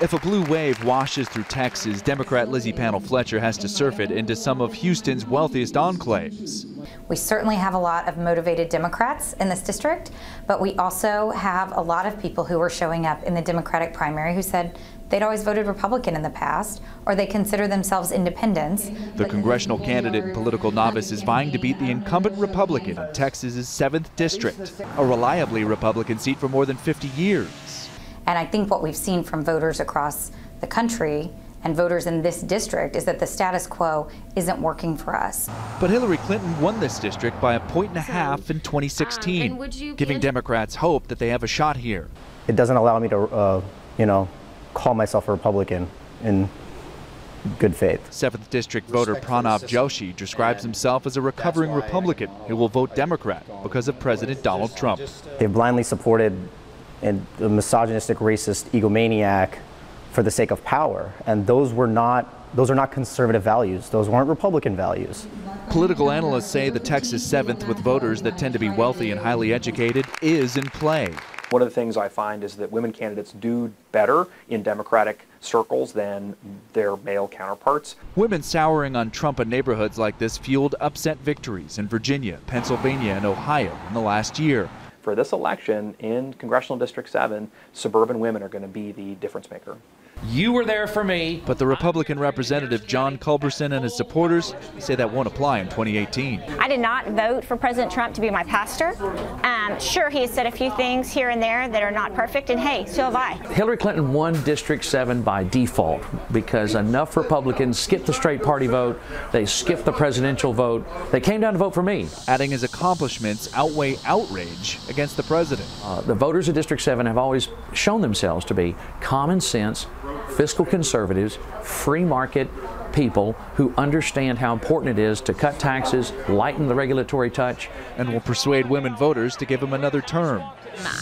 If a blue wave washes through Texas, Democrat Lizzie Panel Fletcher has to surf it into some of Houston's wealthiest enclaves. We certainly have a lot of motivated Democrats in this district, but we also have a lot of people who are showing up in the Democratic primary who said they'd always voted Republican in the past, or they consider themselves independents. The congressional candidate and political novice is vying to beat the incumbent Republican in Texas's 7th district, a reliably Republican seat for more than 50 years. And I think what we've seen from voters across the country and voters in this district is that the status quo isn't working for us. But Hillary Clinton won this district by 1.5 points in 2016, giving Democrats hope that they have a shot here. It doesn't allow me to, call myself a Republican in good faith. 7th District voter Pranav Joshi describes himself as a recovering Republican who will vote Democrat because of President Donald Trump. They blindly supported a misogynistic, racist egomaniac for the sake of power, and those are not conservative values. Those weren't Republican values. Political analysts say the Texas 7th, with voters that tend to be wealthy and highly educated, is in play. One of the things I find is that women candidates do better in Democratic circles than their male counterparts. Women souring on Trump in neighborhoods like this fueled upset victories in Virginia, Pennsylvania, and Ohio in the last year. For this election in Congressional District 7, suburban women are going to be the difference maker. You were there for me. But the Republican representative John Culberson and his supporters say that won't apply in 2018. I did not vote for President Trump to be my pastor. Sure, he has said a few things here and there that are not perfect, and hey, so have I. Hillary Clinton won District 7 by default because enough Republicans skipped the straight party vote, they skipped the presidential vote, they came down to vote for me. Adding his accomplishments outweigh outrage against the president. The voters of District 7 have always shown themselves to be common sense, fiscal conservatives, free market people who understand how important it is to cut taxes, lighten the regulatory touch, and will persuade women voters to give him another term.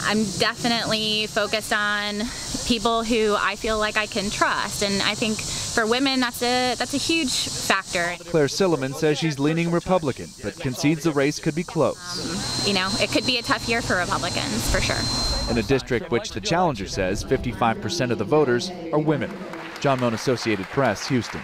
I'm definitely focused on people who I feel like I can trust, and I think for women that's a huge factor. Claire Silliman says she's leaning Republican, but concedes the race could be close. It could be a tough year for Republicans, for sure. In a district which the challenger says 55% of the voters are women. John Moan, Associated Press, Houston.